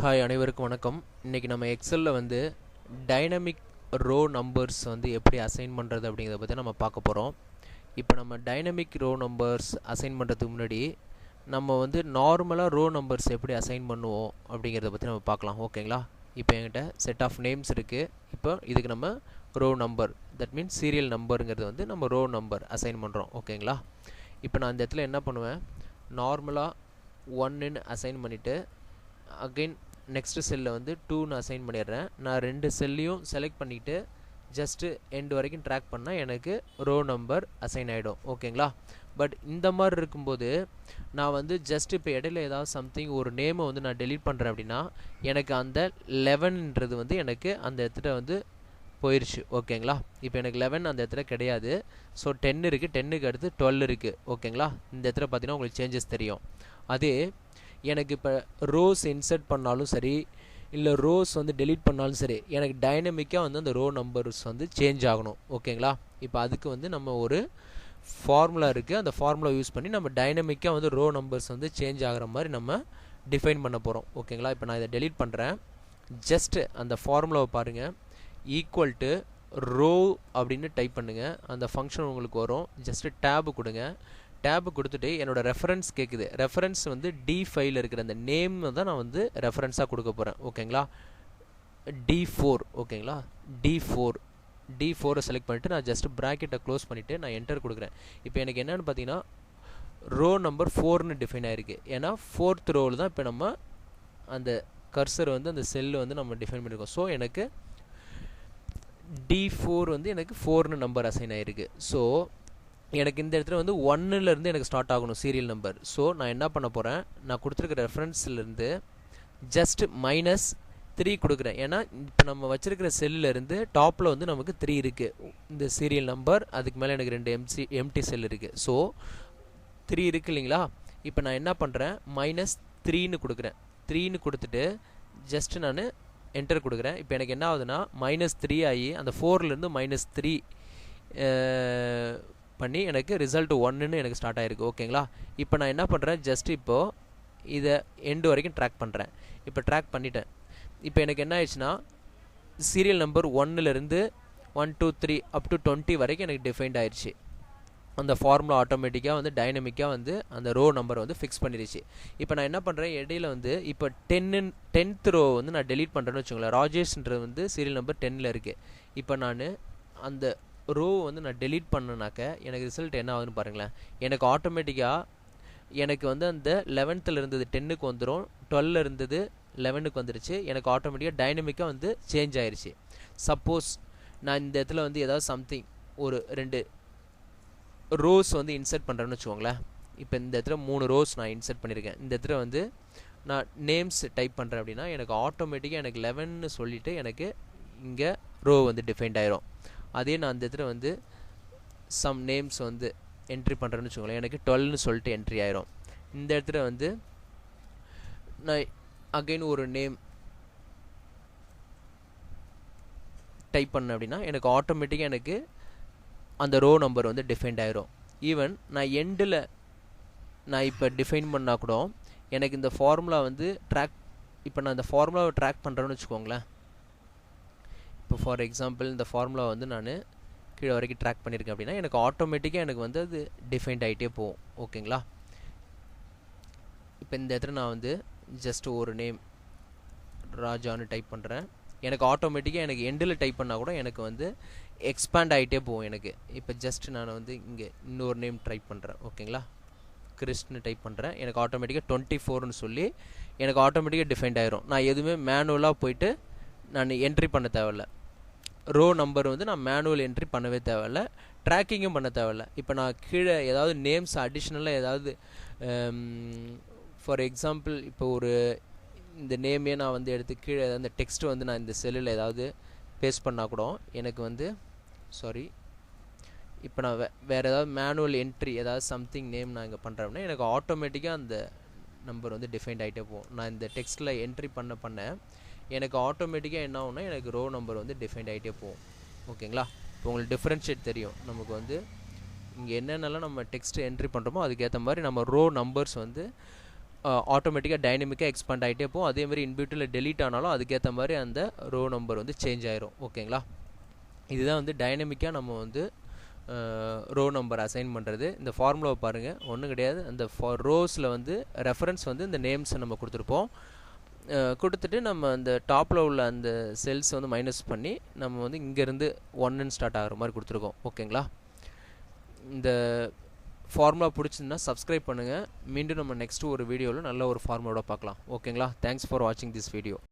Hi அனைவருக்கும் வணக்கம். இன்றைக்கி நம்ம எக்ஸலில் வந்து டைனமிக் ரோ நம்பர்ஸ் வந்து எப்படி அசைன் பண்ணுறது அப்படிங்கிறத பற்றி நம்ம பார்க்க போகிறோம். இப்போ நம்ம டைனமிக் ரோ நம்பர்ஸ் அசைன் பண்ணுறதுக்கு முன்னாடி நம்ம வந்து நார்மலாக ரோ நம்பர்ஸ் எப்படி அசைன் பண்ணுவோம் அப்படிங்கிறத பற்றி நம்ம பார்க்கலாம். ஓகேங்களா? இப்போ என்கிட்ட செட் ஆஃப் நேம்ஸ் இருக்குது. இப்போ இதுக்கு நம்ம row number, that means serial நம்பருங்கிறது வந்து நம்ம ரோ நம்பர் அசைன் பண்ணுறோம். ஓகேங்களா? இப்போ நான் இந்த இடத்துல என்ன பண்ணுவேன், நார்மலாக 1ன்னு அசைன் பண்ணிவிட்டு அகெயின் நெக்ஸ்ட்டு செல்லில் வந்து 2ன்னு அசைன் பண்ணிடுறேன். நான் ரெண்டு செல்லையும் செலக்ட் பண்ணிவிட்டு ஜஸ்ட்டு எண்டு வரைக்கும் ட்ராக் பண்ணால் எனக்கு ரோ நம்பர் அசைன் ஆகிடும். ஓகேங்களா? பட் இந்த மாதிரி இருக்கும்போது நான் வந்து ஜஸ்ட் இப்போ இடையில ஏதாவது சம்திங் ஒரு நேமை வந்து நான் டெலீட் பண்ணுறேன் அப்படின்னா எனக்கு அந்த 11ன்றது வந்து எனக்கு அந்த இடத்துல வந்து போயிடுச்சு. ஓகேங்களா? இப்போ எனக்கு 11 அந்த இடத்துல கிடையாது. ஸோ 10 இருக்குது, 10க்கு அடுத்து 12 இருக்குது. ஓகேங்களா? இந்த இடத்துல பார்த்தீங்கன்னா உங்களுக்கு சேஞ்சஸ் தெரியும். அதே எனக்கு இப்போ ரோஸ் இன்சர்ட் பண்ணாலும் சரி, இல்லை ரோஸ் வந்து டெலீட் பண்ணாலும் சரி, எனக்கு டைனமிக்காக வந்து அந்த ரோ நம்பர்ஸ் வந்து சேஞ்ச் ஆகணும். ஓகேங்களா? இப்போ அதுக்கு வந்து நம்ம ஒரு ஃபார்முலா இருக்குது. அந்த ஃபார்முலா யூஸ் பண்ணி நம்ம டைனமிக்காக வந்து ரோ நம்பர்ஸ் வந்து சேஞ்ச் ஆகிற மாதிரி நம்ம டிஃபைன் பண்ண போகிறோம். ஓகேங்களா? இப்போ நான் இதை டெலீட் பண்ணுறேன். ஜஸ்ட்டு அந்த ஃபார்முலாவை பாருங்கள். ஈக்குவல் டு ரோ அப்படின்னு டைப் பண்ணுங்கள். அந்த ஃபங்க்ஷன் உங்களுக்கு வரும். ஜஸ்ட்டு டேபு கொடுங்க. டேபு கொடுத்துட்டு என்னோடய ரெஃபரன்ஸ் கேட்குது. ரெஃபரன்ஸ் வந்து D5ல் இருக்கிற அந்த நேம் தான் நான் வந்து ரெஃபரன்ஸாக கொடுக்க போகிறேன். ஓகேங்களா? D4. ஓகேங்களா? D4 செலக்ட் பண்ணிவிட்டு நான் ஜஸ்ட் ப்ராக்கெட்டை க்ளோஸ் பண்ணிவிட்டு நான் என்டர் கொடுக்குறேன். இப்போ எனக்கு என்னென்னு பார்த்தீங்கன்னா ரோ நம்பர் 4ன்னு டிஃபைன் ஆகிருக்கு. ஏன்னா 4th ரோவில் தான் இப்போ நம்ம அந்த கர்சர் வந்து அந்த செல்லு வந்து நம்ம டிஃபைன் பண்ணியிருக்கோம். ஸோ எனக்கு D4 வந்து எனக்கு 4ன்னு நம்பர் அசைன் ஆகிருக்கு. ஸோ எனக்கு இந்த இடத்துல வந்து 1லேருந்து எனக்கு ஸ்டார்ட் ஆகணும் சீரியல் நம்பர். ஸோ நான் என்ன பண்ண போகிறேன், நான் கொடுத்துருக்க ரெஃபரன்ஸ்லேருந்து ஜஸ்ட் -3 கொடுக்குறேன். ஏன்னா இப்போ நம்ம வச்சுருக்கிற செல்லிருந்து டாப்பில் வந்து நமக்கு 3 இருக்குது இந்த சீரியல் நம்பர். அதுக்கு மேலே எனக்கு 2 எம்டி செல் இருக்குது. ஸோ 3 இருக்குது இல்லைங்களா? இப்போ நான் என்ன பண்ணுறேன், -3ன்னு கொடுக்குறேன். 3ன்னு கொடுத்துட்டு ஜஸ்ட்டு நான் என்டர் கொடுக்குறேன். இப்போ எனக்கு என்ன ஆகுதுன்னா -3 ஆகி அந்த 4லேருந்து -3 பண்ணி எனக்கு ரிசல்ட் 1ன்னு எனக்கு ஸ்டார்ட் ஆகிருக்கு. ஓகேங்களா? இப்போ நான் என்ன பண்ணுறேன், ஜஸ்ட் இப்போது இதை எண்டு வரைக்கும் ட்ராக் பண்ணுறேன். இப்போ ட்ராக் பண்ணிட்டேன். இப்போ எனக்கு என்ன ஆயிடுச்சுன்னா சீரியல் நம்பர் 1லேருந்து 1 2 3 அப் டு 20 வரைக்கும் எனக்கு டிஃபைன்ட் ஆயிடுச்சு. அந்த ஃபார்முலா ஆட்டோமேட்டிக்காக வந்து டைனமிக்காக வந்து அந்த ரோ நம்பர் வந்து ஃபிக்ஸ் பண்ணிடுச்சு. இப்போ நான் என்ன பண்ணுறேன், இடையில வந்து இப்போ 10th ரோ வந்து நான் டெலீட் பண்ணுறேன்னு வச்சுக்கோங்களேன். ராஜேஷ்ன்றது வந்து சீரியல் நம்பர் 10ல் இருக்குது. இப்போ நான் அந்த ரோ வந்து நான் டெலீட் பண்ணனாக்க எனக்கு ரிசல்ட் என்ன ஆகுதுன்னு பாருங்களேன். எனக்கு ஆட்டோமேட்டிக்காக எனக்கு வந்து அந்த 11ல் இருந்தது 10க்கு வந்துடும், 12ல் இருந்தது 11க்கு வந்துருச்சு. எனக்கு ஆட்டோமேட்டிக்காக டைனமிக்காக வந்து சேஞ்ச் ஆயிடுச்சு. சப்போஸ் நான் இந்த இடத்துல வந்து ஏதாவது சம்திங் ஒரு 2 ரோஸ் வந்து இன்சர்ட் பண்ணுறேன்னு வச்சுக்கோங்களேன். இப்போ இந்த இடத்துல 3 ரோஸ் நான் இன்சர்ட் பண்ணியிருக்கேன். இந்த இடத்துல வந்து நான் நேம்ஸ் டைப் பண்ணுறேன் அப்படின்னா எனக்கு ஆட்டோமேட்டிக்காக எனக்கு 11ன்னு சொல்லிவிட்டு எனக்கு இங்கே ரோ வந்து டிஃபைன்ட் ஆயிரும். அதே நான் அந்த இடத்துல வந்து சம் நேம்ஸ் வந்து என்ட்ரி பண்ணுறேன்னு வச்சுக்கோங்களேன், எனக்கு 12ன்னு சொல்லிட்டு என்ட்ரி ஆயிரும். இந்த இடத்துல வந்து நான் அகைன் ஒரு நேம் டைப் பண்ணேன் அப்படின்னா எனக்கு ஆட்டோமேட்டிக்காக எனக்கு அந்த ரோ நம்பர் வந்து டிஃபைன்ட் ஆயிரும். ஈவன் நான் எண்டில் நான் இப்போ டிஃபைன் பண்ணால் கூட எனக்கு இந்த ஃபார்முலா வந்து இப்போ நான் இந்த ஃபார்முலாவை ட்ராக் பண்ணுறேன்னு வச்சுக்கோங்களேன். இப்போ ஃபார் எக்ஸாம்பிள் இந்த ஃபார்முலா வந்து நான் கீழே வரைக்கும் ட்ராக் பண்ணியிருக்கேன் அப்படின்னா எனக்கு ஆட்டோமேட்டிக்காக எனக்கு வந்து அது டிஃபைன்ட் ஆகிட்டே போகும். ஓகேங்களா? இப்போ இந்த இடத்துல நான் வந்து ஜஸ்ட் ஒரு நேம் ராஜான்னு டைப் பண்ணுறேன். எனக்கு ஆட்டோமேட்டிக்காக எனக்கு எண்டில் டைப் பண்ணால் கூட எனக்கு வந்து எக்ஸ்பேண்ட் ஆகிட்டே போகும் எனக்கு. இப்போ ஜஸ்ட் நான் வந்து இங்கே இன்னொரு நேம் டைப் பண்ணுறேன். ஓகேங்களா? கிறிஸ்ட்னு டைப் பண்ணுறேன். எனக்கு ஆட்டோமேட்டிக்காக 24ன்னு சொல்லி எனக்கு ஆட்டோமேட்டிக்காக டிஃபைன்ட் ஆகிரும். நான் எதுவுமே மேனுவலாக போயிட்டு நான் என்ட்ரி பண்ண தேவையில்ல. ரோ நம்பர் வந்து நான் மேனுவல் என்ட்ரி பண்ணவே தேவையில்ல, ட்ராக்கிங்கும் பண்ண தேவையில்ல. இப்போ நான் கீழே ஏதாவது நேம்ஸ் அடிஷ்னலாக ஏதாவது ஃபார் எக்ஸாம்பிள் இப்போ ஒரு இந்த நேமே நான் வந்து எடுத்து கீழே அந்த டெக்ஸ்ட் வந்து நான் இந்த செல்லில் ஏதாவது பேஸ்ட் பண்ணால் கூட எனக்கு வந்து இப்போ நான் வேறு ஏதாவது மேனுவல் என்ட்ரி ஏதாவது சம்திங் நேம் நான் இங்கே பண்ணுறேன்னா எனக்கு ஆட்டோமேட்டிக்காக அந்த நம்பர் வந்து டிஃபைன்ட் ஆகிட்டே போகும். நான் இந்த டெக்ஸ்ட்டில் என்ட்ரி பண்ண எனக்கு ஆட்டோமேட்டிக்காக என்ன ஆகும்னா எனக்கு ரோ நம்பர் வந்து டிஃபைன்ட் ஆகிட்டே போகும். ஓகேங்களா? இப்போ உங்களுக்கு டிஃப்ரென்ஷியேட் தெரியும். நமக்கு வந்து இங்கே என்னென்னலாம் நம்ம டெக்ஸ்ட் என்ட்ரி பண்ணுறோமோ அதுக்கேற்ற மாதிரி நம்ம ரோ நம்பர்ஸ் வந்து ஆட்டோமேட்டிக்காக டைனமிக்காக எக்ஸ்பேண்ட் ஆகிட்டே போகும். அதேமாதிரி இன்பியூட்டில் டெலீட் ஆனாலும் அதுக்கேற்ற மாதிரி அந்த ரோ நம்பர் வந்து சேஞ்ச் ஆயிரும். ஓகேங்களா, இதுதான் வந்து டைனமிக்காக நம்ம வந்து ரோ நம்பர் அசைன் பண்ணுறது. இந்த ஃபார்முலாவை பாருங்கள், ஒன்றும் கிடையாது. அந்த ரோஸில் வந்து ரெஃபரன்ஸ் வந்து இந்த நேம்ஸை நம்ம கொடுத்துருப்போம். கொடுத்துட்டு நம்ம அந்த டாப்பில் உள்ள அந்த செல்ஸ் வந்து மைனஸ் பண்ணி நம்ம வந்து இங்கேருந்து 1ன்னு ஸ்டார்ட் ஆகிற மாதிரி கொடுத்துருக்கோம். ஓகேங்களா, இந்த ஃபார்முலா பிடிச்சிருந்தா சப்ஸ்கிரைப் பண்ணுங்கள். மீண்டும் நம்ம நெக்ஸ்ட்டு ஒரு வீடியோவில் நல்ல ஒரு ஃபார்முலாவோட பார்க்கலாம். ஓகேங்களா, தேங்க்ஸ் ஃபார் வாட்சிங் திஸ் வீடியோ.